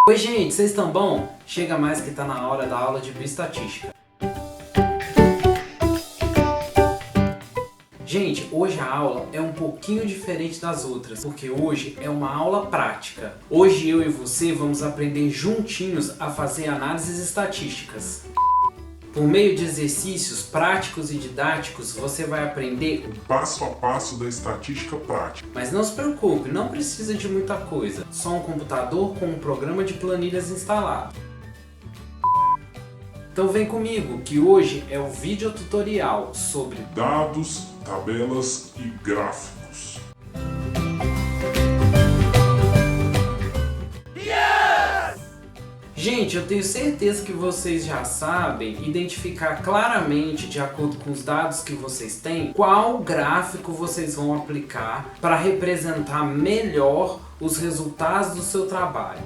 Oi gente, vocês estão bom? Chega mais que tá na hora da aula de bioestatística. Gente, hoje a aula é um pouquinho diferente das outras, porque hoje é uma aula prática. Hoje eu e você vamos aprender juntinhos a fazer análises estatísticas. Por meio de exercícios práticos e didáticos, você vai aprender o passo a passo da estatística prática. Mas não se preocupe, não precisa de muita coisa. Só um computador com um programa de planilhas instalado. Então vem comigo, que hoje é o vídeo tutorial sobre dados, tabelas e gráficos. Gente, eu tenho certeza que vocês já sabem identificar claramente, de acordo com os dados que vocês têm, qual gráfico vocês vão aplicar para representar melhor os resultados do seu trabalho.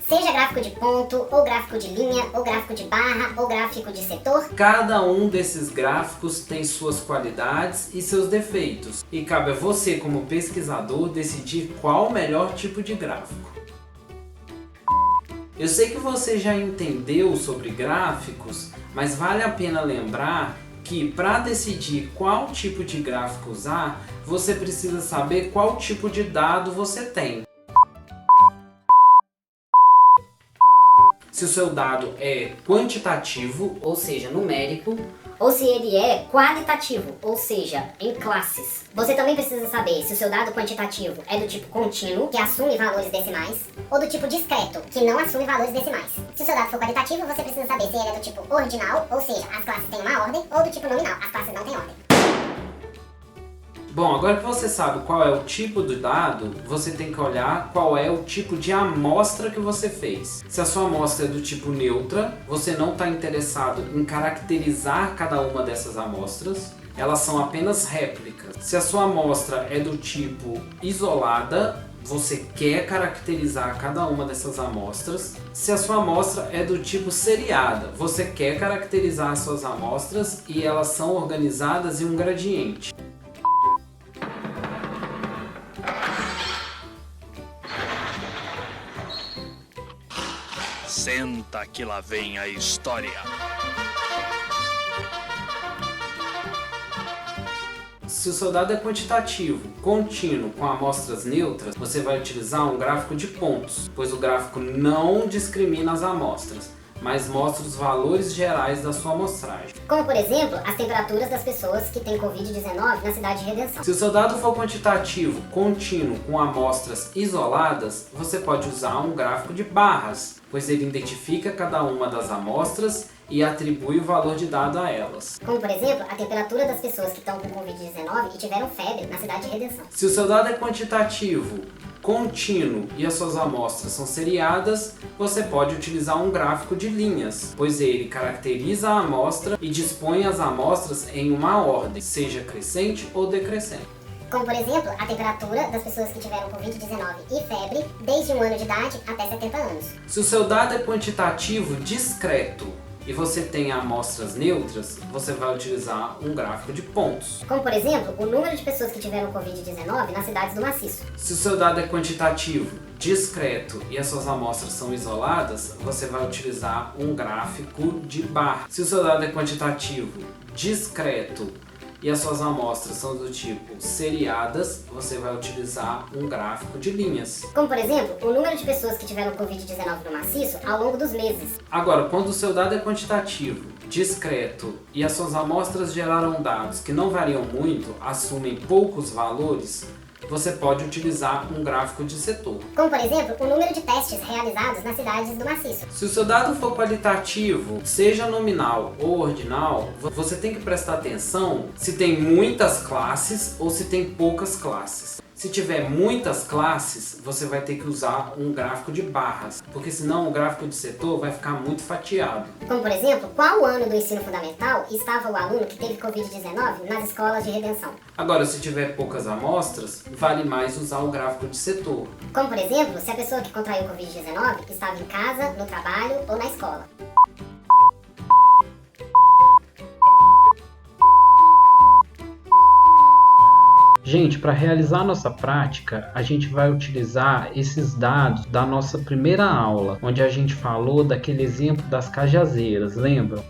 Seja gráfico de ponto, ou gráfico de linha, ou gráfico de barra, ou gráfico de setor. Cada um desses gráficos tem suas qualidades e seus defeitos, e cabe a você, como pesquisador, decidir qual o melhor tipo de gráfico. Eu sei que você já entendeu sobre gráficos, mas vale a pena lembrar que para decidir qual tipo de gráfico usar, você precisa saber qual tipo de dado você tem. Se o seu dado é quantitativo, ou seja, numérico, ou se ele é qualitativo, ou seja, em classes. Você também precisa saber se o seu dado quantitativo é do tipo contínuo, que assume valores decimais, ou do tipo discreto, que não assume valores decimais. Se o seu dado for qualitativo, você precisa saber se ele é do tipo ordinal, ou seja, as classes têm uma ordem, ou do tipo nominal, as classes não têm ordem. Bom, agora que você sabe qual é o tipo do dado, você tem que olhar qual é o tipo de amostra que você fez. Se a sua amostra é do tipo neutra, você não está interessado em caracterizar cada uma dessas amostras, elas são apenas réplicas. Se a sua amostra é do tipo isolada, você quer caracterizar cada uma dessas amostras. Se a sua amostra é do tipo seriada, você quer caracterizar as suas amostras e elas são organizadas em um gradiente. Senta que lá vem a história. Se o seu dado é quantitativo, contínuo, com amostras neutras, você vai utilizar um gráfico de pontos, pois o gráfico não discrimina as amostras, mas mostra os valores gerais da sua amostragem. Como, por exemplo, as temperaturas das pessoas que têm Covid-19 na cidade de Redenção. Se o seu dado for quantitativo, contínuo, com amostras isoladas, você pode usar um gráfico de barras, pois ele identifica cada uma das amostras e atribui o valor de dado a elas. Como, por exemplo, a temperatura das pessoas que estão com Covid-19 e tiveram febre na cidade de Redenção. Se o seu dado é quantitativo, contínuo e as suas amostras são seriadas, você pode utilizar um gráfico de linhas, pois ele caracteriza a amostra e dispõe as amostras em uma ordem, seja crescente ou decrescente. Como, por exemplo, a temperatura das pessoas que tiveram Covid-19 e febre desde 1 ano de idade até 70 anos. Se o seu dado é quantitativo discreto e você tem amostras neutras, você vai utilizar um gráfico de pontos. Como, por exemplo, o número de pessoas que tiveram Covid-19 nas cidades do maciço. Se o seu dado é quantitativo, discreto e as suas amostras são isoladas, você vai utilizar um gráfico de barra. Se o seu dado é quantitativo, discreto e as suas amostras são do tipo seriadas, você vai utilizar um gráfico de linhas. Como, por exemplo, o número de pessoas que tiveram Covid-19 no maciço ao longo dos meses. Agora, quando o seu dado é quantitativo, discreto e as suas amostras geraram dados que não variam muito, assumem poucos valores, você pode utilizar um gráfico de setor. Como, por exemplo, o número de testes realizados nas cidades do maciço. Se o seu dado for qualitativo, seja nominal ou ordinal, você tem que prestar atenção se tem muitas classes ou se tem poucas classes. Se tiver muitas classes, você vai ter que usar um gráfico de barras, porque senão o gráfico de setor vai ficar muito fatiado. Como, por exemplo, qual ano do ensino fundamental estava o aluno que teve Covid-19 nas escolas de Redenção? Agora, se tiver poucas amostras, vale mais usar o gráfico de setor. Como, por exemplo, se a pessoa que contraiu Covid-19 estava em casa, no trabalho ou na escola. Gente, para realizar a nossa prática, a gente vai utilizar esses dados da nossa primeira aula, onde a gente falou daquele exemplo das cajazeiras, lembram?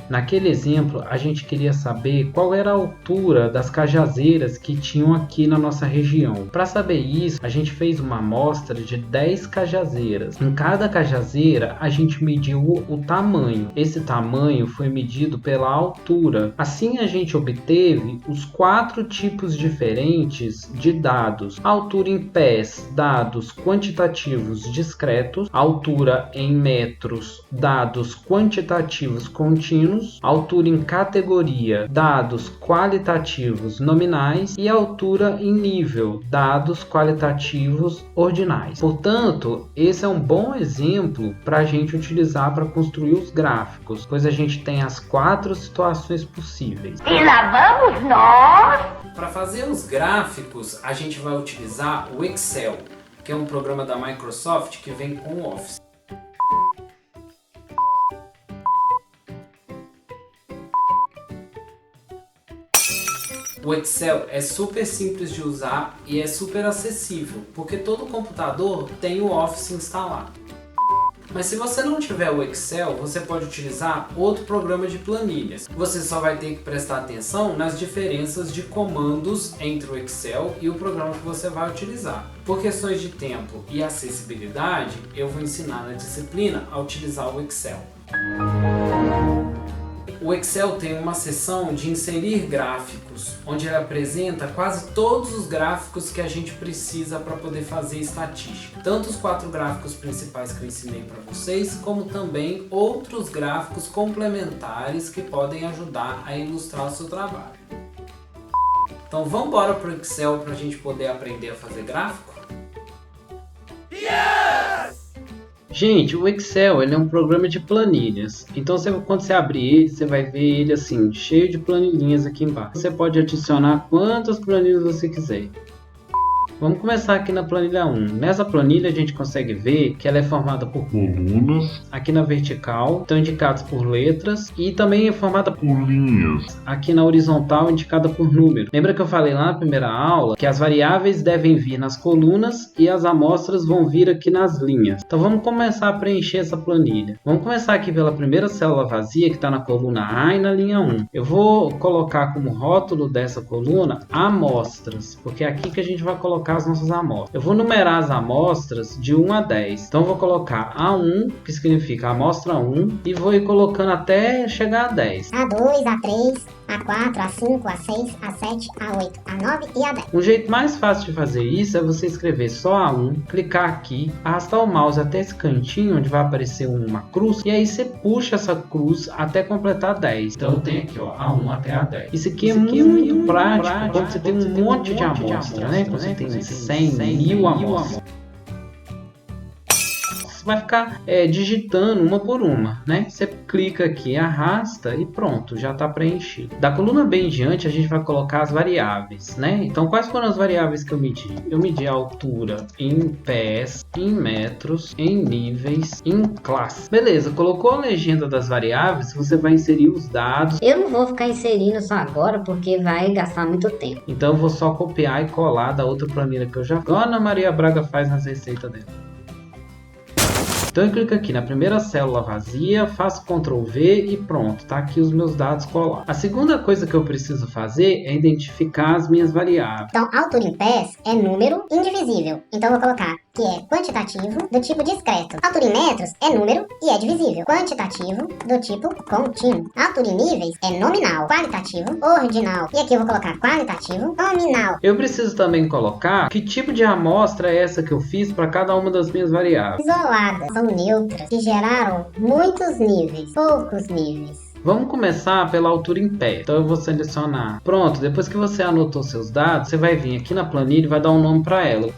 Naquele exemplo, a gente queria saber qual era a altura das cajazeiras que tinham aqui na nossa região. Para saber isso, a gente fez uma amostra de 10 cajazeiras. Em cada cajazeira, a gente mediu o tamanho. Esse tamanho foi medido pela altura. Assim, a gente obteve os 4 tipos diferentes de dados. Altura em pés, dados quantitativos discretos. Altura em metros, dados quantitativos contínuos. Altura em categoria, dados qualitativos nominais, e altura em nível, dados qualitativos ordinais. Portanto, esse é um bom exemplo para a gente utilizar para construir os gráficos, pois a gente tem as 4 situações possíveis. E lá vamos nós! Para fazer os gráficos, a gente vai utilizar o Excel, que é um programa da Microsoft que vem com o Office. O Excel é super simples de usar e é super acessível, porque todo computador tem o Office instalado. Mas se você não tiver o Excel, você pode utilizar outro programa de planilhas. Você só vai ter que prestar atenção nas diferenças de comandos entre o Excel e o programa que você vai utilizar. Por questões de tempo e acessibilidade, eu vou ensinar na disciplina a utilizar o Excel. O Excel tem uma seção de inserir gráficos, onde ele apresenta quase todos os gráficos que a gente precisa para poder fazer estatística. Tanto os 4 gráficos principais que eu ensinei para vocês, como também outros gráficos complementares que podem ajudar a ilustrar o seu trabalho. Então vamos embora para o Excel para a gente poder aprender a fazer gráfico? Gente, o Excel ele é um programa de planilhas, então quando você abrir ele, você vai ver ele assim, cheio de planilhinhas aqui embaixo. Você pode adicionar quantas planilhas você quiser. Vamos começar aqui na planilha 1. Nessa planilha a gente consegue ver que ela é formada por colunas. Aqui na vertical estão indicados por letras e também é formada por linhas. Aqui na horizontal indicada por número. Lembra que eu falei lá na primeira aula que as variáveis devem vir nas colunas e as amostras vão vir aqui nas linhas. Então vamos começar a preencher essa planilha. Vamos começar aqui pela primeira célula vazia que está na coluna A e na linha 1. Eu vou colocar como rótulo dessa coluna amostras, porque é aqui que a gente vai colocar as nossas amostras. Eu vou numerar as amostras de 1 a 10. Então eu vou colocar A1, que significa amostra 1, e vou ir colocando até chegar a 10. A2, A3, A4, A5, A6, A7, A8, A9 e A10. Um jeito mais fácil de fazer isso é você escrever só A1, clicar aqui, arrastar o mouse até esse cantinho onde vai aparecer uma cruz, e aí você puxa essa cruz até completar 10. Então eu tenho aqui, ó, A1 até A10. Isso aqui é muito prático quando você tem um monte de amostra, né? Quando você tem 100, 1000 amostras. Você vai ficar digitando uma por uma, né? Você clica aqui, arrasta e pronto, já está preenchido. Da coluna B em diante, a gente vai colocar as variáveis, né? Então, quais foram as variáveis que eu medi? Eu medi a altura em pés, em metros, em níveis, em classe. Beleza, colocou a legenda das variáveis, você vai inserir os dados. Eu não vou ficar inserindo só agora porque vai gastar muito tempo. Então, eu vou só copiar e colar da outra planilha que eu já fiz. Igual a Ana Maria Braga faz nas receitas dela. Então eu clico aqui na primeira célula vazia, faço Ctrl V e pronto, tá aqui os meus dados colados. A segunda coisa que eu preciso fazer é identificar as minhas variáveis. Então, altura em pés é número indivisível. Então eu vou colocar que é quantitativo do tipo discreto. Altura em metros é número e é divisível. Quantitativo do tipo contínuo. Altura em níveis é nominal. Qualitativo, ordinal. E aqui eu vou colocar qualitativo, nominal. Eu preciso também colocar que tipo de amostra é essa que eu fiz para cada uma das minhas variáveis. Isoladas, são neutras, que geraram muitos níveis, poucos níveis. Vamos começar pela altura em pé. Então eu vou selecionar. Pronto, depois que você anotou seus dados, você vai vir aqui na planilha e vai dar um nome para ela.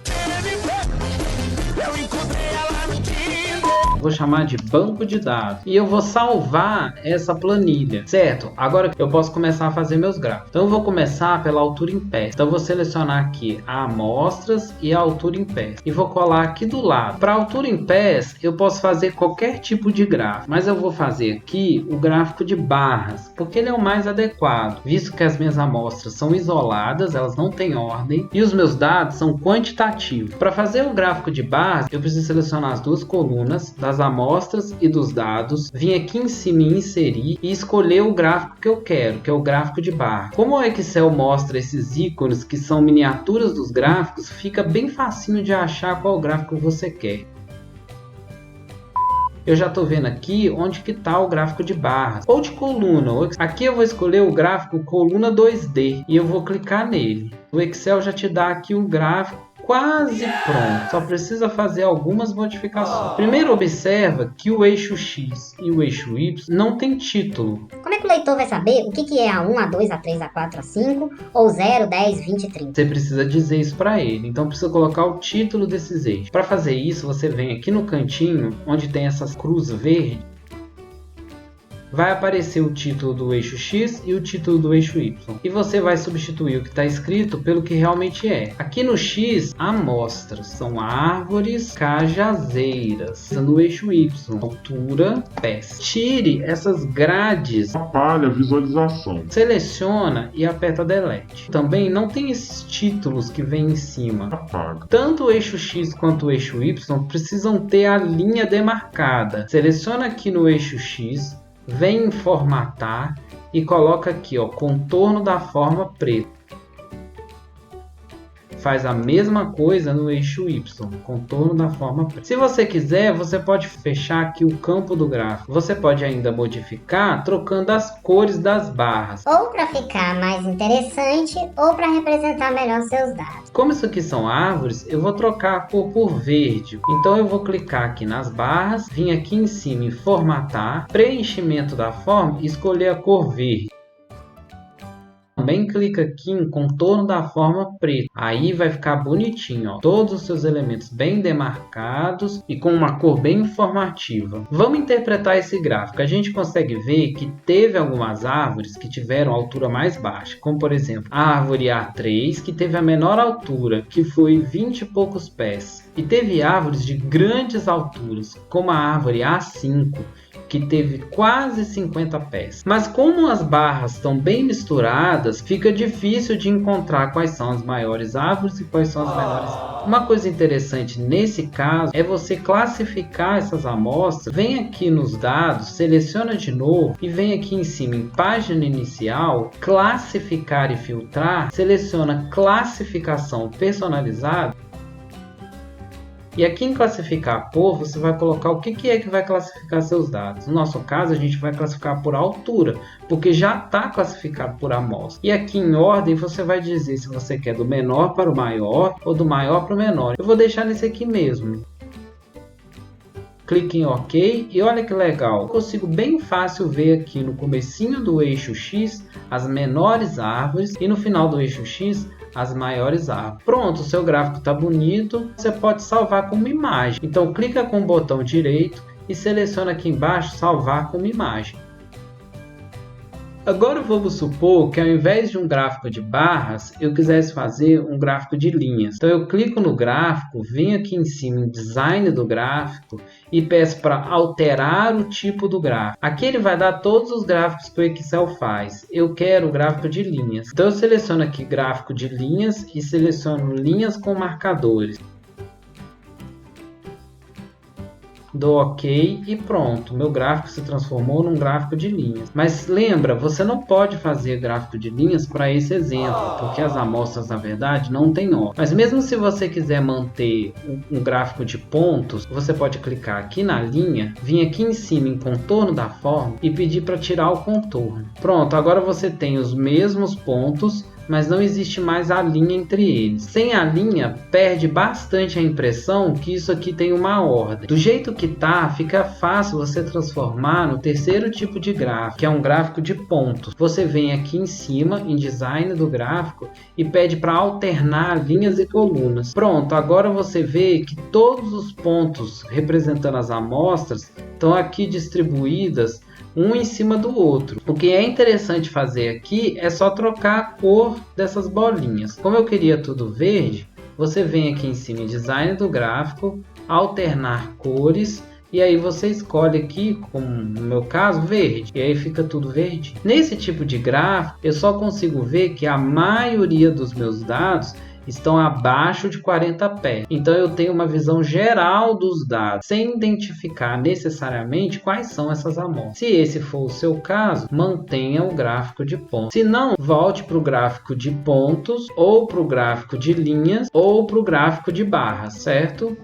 vou chamar de banco de dados. E eu vou salvar essa planilha, certo? Agora eu posso começar a fazer meus gráficos. Então eu vou começar pela altura em pés. Então eu vou selecionar aqui a amostras e a altura em pés. E vou colar aqui do lado. Para altura em pés, eu posso fazer qualquer tipo de gráfico. Mas eu vou fazer aqui o gráfico de barras, porque ele é o mais adequado, visto que as minhas amostras são isoladas, elas não têm ordem, e os meus dados são quantitativos. Para fazer o gráfico de barras, eu preciso selecionar as duas colunas das amostras e dos dados, vir aqui em cima e inserir e escolher o gráfico que eu quero, que é o gráfico de barra. Como o Excel mostra esses ícones que são miniaturas dos gráficos, fica bem facinho de achar qual gráfico você quer. Eu já estou vendo aqui onde que está o gráfico de barras ou de coluna. Aqui eu vou escolher o gráfico coluna 2D e eu vou clicar nele. O Excel já te dá aqui um gráfico quase pronto, só precisa fazer algumas modificações. Primeiro observa que o eixo X e o eixo Y não tem título. Como é que o leitor vai saber o que é A1, A2, A3, A4, A5 ou 0, 10, 20 e 30? Você precisa dizer isso para ele, então precisa colocar o título desses eixos. Para fazer isso, você vem aqui no cantinho, onde tem essas cruzes verdes, vai aparecer o título do eixo X e o título do eixo Y. E você vai substituir o que está escrito pelo que realmente é. Aqui no X, amostras. São árvores cajazeiras. No eixo Y, altura, pés. Tire essas grades. Atrapalha a visualização. Seleciona e aperta Delete. Também não tem esses títulos que vem em cima. Apaga. Tanto o eixo X quanto o eixo Y precisam ter a linha demarcada. Seleciona aqui no eixo X, vem em formatar e coloca aqui, ó, contorno da forma preta. Faz a mesma coisa no eixo Y, contorno da forma preta. Se você quiser, você pode fechar aqui o campo do gráfico. Você pode ainda modificar trocando as cores das barras. Ou para ficar mais interessante, ou para representar melhor seus dados. Como isso aqui são árvores, eu vou trocar a cor por verde. Então eu vou clicar aqui nas barras, vir aqui em cima em formatar, preenchimento da forma e escolher a cor verde. Também clica aqui em contorno da forma preta. Aí vai ficar bonitinho, ó. Todos os seus elementos bem demarcados e com uma cor bem informativa. Vamos interpretar esse gráfico. A gente consegue ver que teve algumas árvores que tiveram altura mais baixa, como por exemplo a árvore A3, que teve a menor altura, que foi 20 e poucos pés. E teve árvores de grandes alturas, como a árvore A5, que teve quase 50 pés. Mas como as barras estão bem misturadas, fica difícil de encontrar quais são as maiores árvores e quais são as menores. Uma coisa interessante nesse caso é você classificar essas amostras. Vem aqui nos dados, seleciona de novo e vem aqui em cima em página inicial, classificar e filtrar, seleciona classificação personalizada. E aqui em classificar por, você vai colocar o que é que vai classificar seus dados. No nosso caso, a gente vai classificar por altura, porque já está classificado por amostra. E aqui em ordem, você vai dizer se você quer do menor para o maior ou do maior para o menor. Eu vou deixar nesse aqui mesmo. Clique em OK e olha que legal. Eu consigo bem fácil ver aqui no comecinho do eixo X as menores árvores e no final do eixo X as maiores árvores. Pronto, o seu gráfico está bonito. Você pode salvar como imagem. Então clica com o botão direito e seleciona aqui embaixo salvar como imagem. Agora vamos supor que ao invés de um gráfico de barras, eu quisesse fazer um gráfico de linhas. Então eu clico no gráfico, venho aqui em cima em design do gráfico e peço para alterar o tipo do gráfico. Aqui ele vai dar todos os gráficos que o Excel faz. Eu quero o gráfico de linhas. Então eu seleciono aqui gráfico de linhas e seleciono linhas com marcadores. Dou OK e pronto, meu gráfico se transformou num gráfico de linhas. Mas lembra, você não pode fazer gráfico de linhas para esse exemplo, porque as amostras na verdade não têm ordem. Mas mesmo se você quiser manter um gráfico de pontos, você pode clicar aqui na linha, vir aqui em cima em contorno da forma e pedir para tirar o contorno. Pronto, agora você tem os mesmos pontos, mas não existe mais a linha entre eles. Sem a linha, perde bastante a impressão que isso aqui tem uma ordem. Do jeito que tá, fica fácil você transformar no terceiro tipo de gráfico, que é um gráfico de pontos. Você vem aqui em cima, em design do gráfico, e pede para alternar linhas e colunas. Pronto, agora você vê que todos os pontos representando as amostras estão aqui distribuídas um em cima do outro. O que é interessante fazer aqui é só trocar a cor dessas bolinhas. Como eu queria tudo verde, você vem aqui em cima em design do gráfico, alternar cores, e aí você escolhe aqui, como no meu caso, verde, e aí fica tudo verde. Nesse tipo de gráfico, eu só consigo ver que a maioria dos meus dados estão abaixo de 40 pés. Então eu tenho uma visão geral dos dados, sem identificar necessariamente quais são essas amostras. Se esse for o seu caso, mantenha o gráfico de pontos. Se não, volte para o gráfico de pontos, ou para o gráfico de linhas, ou para o gráfico de barras, certo?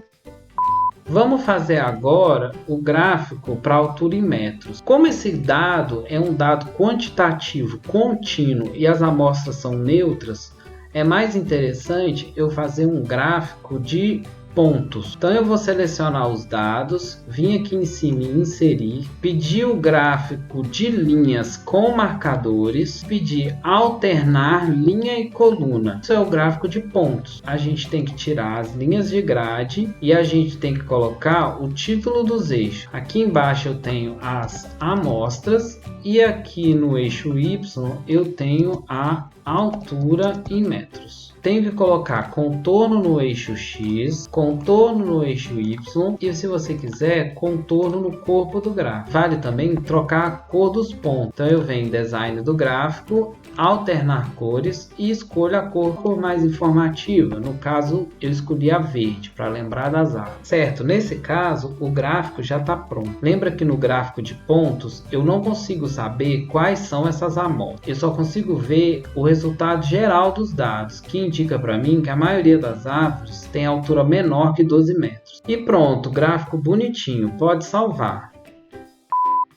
Vamos fazer agora o gráfico para altura em metros. Como esse dado é um dado quantitativo, contínuo, e as amostras são neutras, é mais interessante eu fazer um gráfico de pontos. Então eu vou selecionar os dados, vir aqui em cima e inserir, pedir o gráfico de linhas com marcadores, pedir alternar linha e coluna. Isso é o gráfico de pontos. A gente tem que tirar as linhas de grade e a gente tem que colocar o título dos eixos. Aqui embaixo eu tenho as amostras e aqui no eixo Y eu tenho a altura em metros. Tenho que colocar contorno no eixo X, contorno no eixo Y e, se você quiser, contorno no corpo do gráfico. Vale também trocar a cor dos pontos. Então eu venho em design do gráfico, alternar cores e escolho a cor mais informativa. No caso, eu escolhi a verde para lembrar das árvores. Certo, nesse caso, o gráfico já está pronto. Lembra que no gráfico de pontos, eu não consigo saber quais são essas amostras. Eu só consigo ver o resultado geral dos dados, que indica para mim que a maioria das árvores tem altura menor que 12 metros. E pronto, gráfico bonitinho, pode salvar.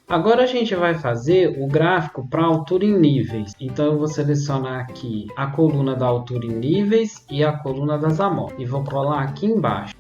Agora a gente vai fazer o gráfico para altura em níveis. Então eu vou selecionar aqui a coluna da altura em níveis e a coluna das amostras. E vou colar aqui embaixo.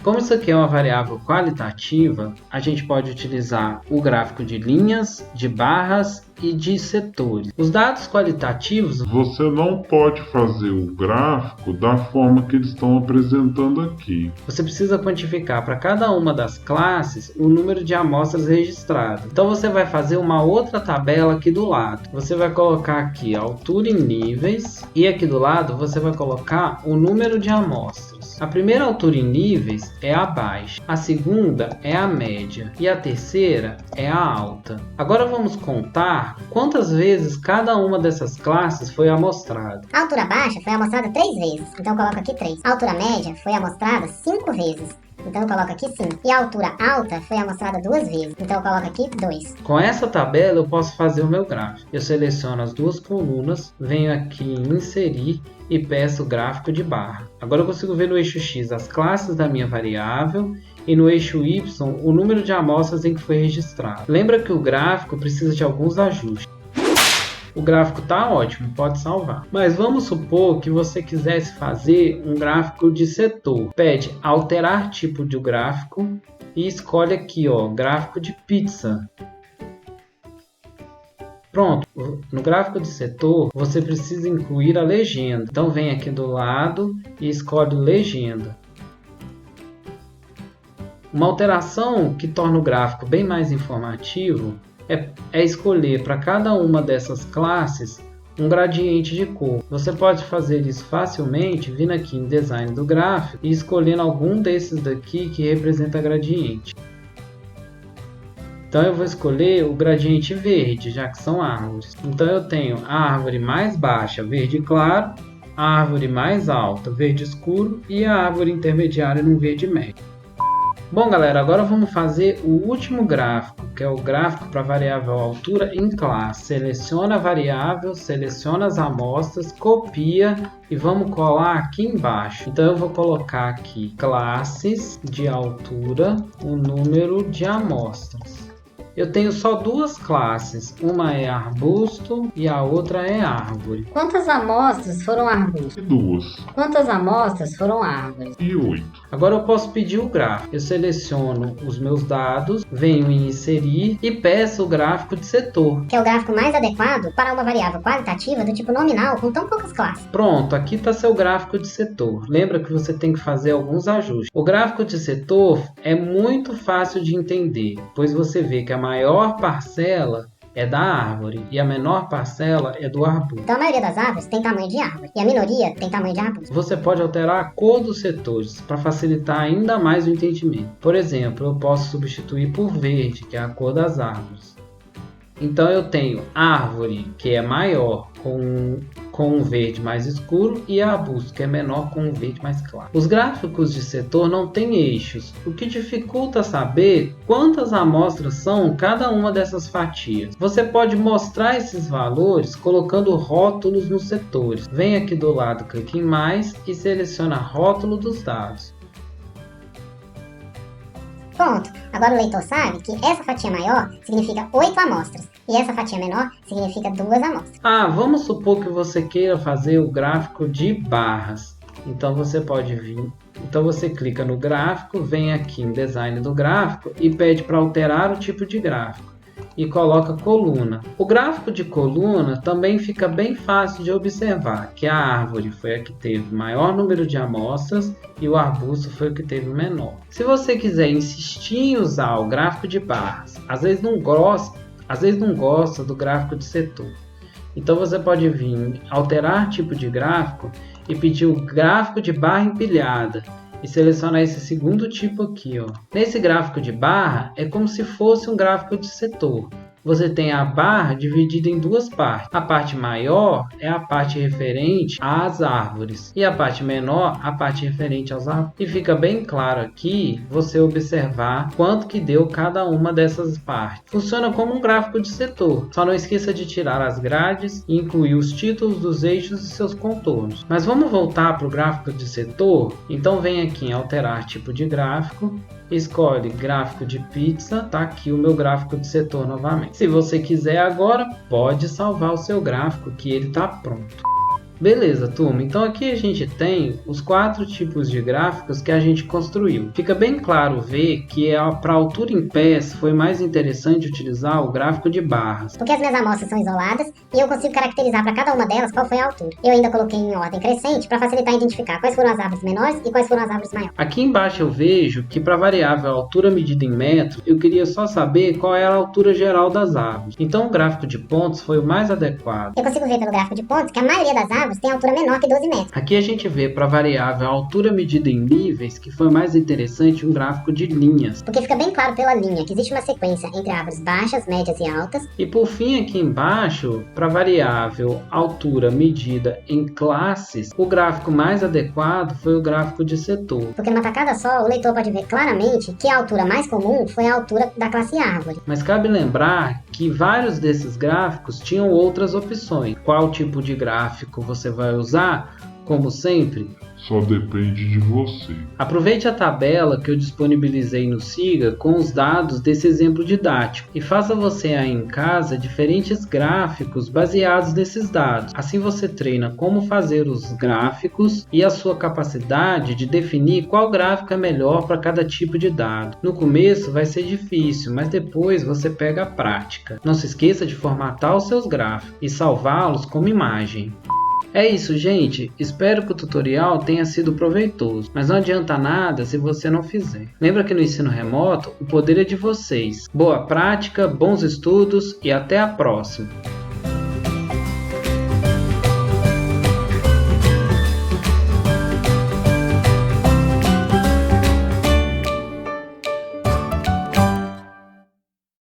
Como isso aqui é uma variável qualitativa, a gente pode utilizar o gráfico de linhas, de barras e de setores. Os dados qualitativos, Você não pode fazer o gráfico da forma que eles estão apresentando aqui. você precisa quantificar para cada uma das classes o número de amostras registradas. Então você vai fazer uma outra tabela aqui do lado. Você vai colocar aqui a altura em níveis e aqui do lado você vai colocar o número de amostras. A primeira altura em níveis é a baixa, a segunda é a média e a terceira é a alta. Agora vamos contar quantas vezes cada uma dessas classes foi amostrada. A altura baixa foi amostrada 3 vezes, então eu coloco aqui 3. A altura média foi amostrada 5 vezes, então eu coloco aqui 5. E a altura alta foi amostrada 2 vezes, então eu coloco aqui 2. Com essa tabela eu posso fazer o meu gráfico. Eu seleciono as duas colunas, venho aqui em inserir e peço o gráfico de barra. Agora eu consigo ver no eixo X as classes da minha variável e no eixo Y o número de amostras em que foi registrado. Lembra que o gráfico precisa de alguns ajustes. O gráfico está ótimo, pode salvar. Mas vamos supor que você quisesse fazer um gráfico de setor. Pede alterar tipo de gráfico e escolhe aqui, ó, gráfico de pizza. Pronto, no gráfico de setor você precisa incluir a legenda. Então vem aqui do lado e escolhe legenda. Uma alteração que torna o gráfico bem mais informativo é escolher para cada uma dessas classes um gradiente de cor. Você pode fazer isso facilmente vindo aqui em design do gráfico e escolhendo algum desses daqui que representa gradiente. Então eu vou escolher o gradiente verde, já que são árvores. Então eu tenho a árvore mais baixa, verde claro, a árvore mais alta, verde escuro, e a árvore intermediária no verde médio. Bom galera, agora vamos fazer o último gráfico, que é o gráfico para a variável altura em classe. Seleciona a variável, seleciona as amostras, copia e vamos colar aqui embaixo. Então eu vou colocar aqui classes de altura, o número de amostras. Eu tenho só duas classes, uma é arbusto e a outra é árvore. Quantas amostras foram arbustos? E 2. Quantas amostras foram árvores? E 8. Agora eu posso pedir o gráfico. Eu seleciono os meus dados, venho em inserir e peço o gráfico de setor. Que é o gráfico mais adequado para uma variável qualitativa do tipo nominal com tão poucas classes. Pronto, aqui está seu gráfico de setor. Lembra que você tem que fazer alguns ajustes. O gráfico de setor é muito fácil de entender, pois você vê que a maior parcela é da árvore e a menor parcela é do arbusto. Então a maioria das árvores tem tamanho de árvore e a minoria tem tamanho de arbusto. Você pode alterar a cor dos setores para facilitar ainda mais o entendimento. Por exemplo, eu posso substituir por verde, que é a cor das árvores. Então eu tenho árvore, que é maior, com um verde mais escuro, e arbusto, que é menor, com um verde mais claro. Os gráficos de setor não têm eixos, o que dificulta saber quantas amostras são cada uma dessas fatias. Você pode mostrar esses valores colocando rótulos nos setores. Vem aqui do lado, clique em mais e seleciona rótulo dos dados. Pronto, agora o leitor sabe que essa fatia maior significa 8 amostras e essa fatia menor significa 2 amostras. Vamos supor que você queira fazer o gráfico de barras. Então você pode vir, então você clica no gráfico, vem aqui em design do gráfico e pede para alterar o tipo de gráfico e coloca coluna. O gráfico de coluna também fica bem fácil de observar, que a árvore foi a que teve maior número de amostras e o arbusto foi o que teve menor. Se você quiser insistir em usar o gráfico de barras, às vezes não gosta do gráfico de setor. Então você pode vir alterar tipo de gráfico e pedir o gráfico de barra empilhada e selecionar esse segundo tipo aqui, ó. Nesse gráfico de barra é como se fosse um gráfico de setor. Você tem a barra dividida em duas partes. A parte maior é a parte referente às árvores e a parte menor a parte referente aos árvores. E fica bem claro aqui você observar quanto que deu cada uma dessas partes. Funciona como um gráfico de setor. Só não esqueça de tirar as grades e incluir os títulos dos eixos e seus contornos. Mas vamos voltar para o gráfico de setor? Então vem aqui em alterar tipo de gráfico. Escolhe gráfico de pizza, tá aqui o meu gráfico de setor novamente. Se você quiser agora, pode salvar o seu gráfico que ele tá pronto. Beleza, turma, então aqui a gente tem os 4 tipos de gráficos que a gente construiu. Fica bem claro ver que para altura em pés foi mais interessante utilizar o gráfico de barras. Porque as minhas amostras são isoladas e eu consigo caracterizar para cada uma delas qual foi a altura. Eu ainda coloquei em ordem crescente para facilitar identificar quais foram as árvores menores e quais foram as árvores maiores. Aqui embaixo eu vejo que para a variável altura medida em metros, eu queria só saber qual era a altura geral das árvores. Então o gráfico de pontos foi o mais adequado. Eu consigo ver pelo gráfico de pontos que a maioria das árvores tem altura menor que 12 metros. Aqui a gente vê para a variável altura medida em níveis que foi mais interessante um gráfico de linhas. Porque fica bem claro pela linha que existe uma sequência entre árvores baixas, médias e altas. E por fim aqui embaixo, para a variável altura medida em classes, o gráfico mais adequado foi o gráfico de setor. Porque numa tacada só, o leitor pode ver claramente que a altura mais comum foi a altura da classe árvore. Mas cabe lembrar que vários desses gráficos tinham outras opções. Qual tipo de gráfico você vai usar? Como sempre, só depende de você. Aproveite a tabela que eu disponibilizei no Siga com os dados desse exemplo didático e faça você aí em casa diferentes gráficos baseados nesses dados. Assim você treina como fazer os gráficos e a sua capacidade de definir qual gráfico é melhor para cada tipo de dado. No começo vai ser difícil, mas depois você pega a prática. Não se esqueça de formatar os seus gráficos e salvá-los como imagem. É isso, gente. Espero que o tutorial tenha sido proveitoso, mas não adianta nada se você não fizer. Lembra que no ensino remoto, o poder é de vocês. Boa prática, bons estudos e até a próxima!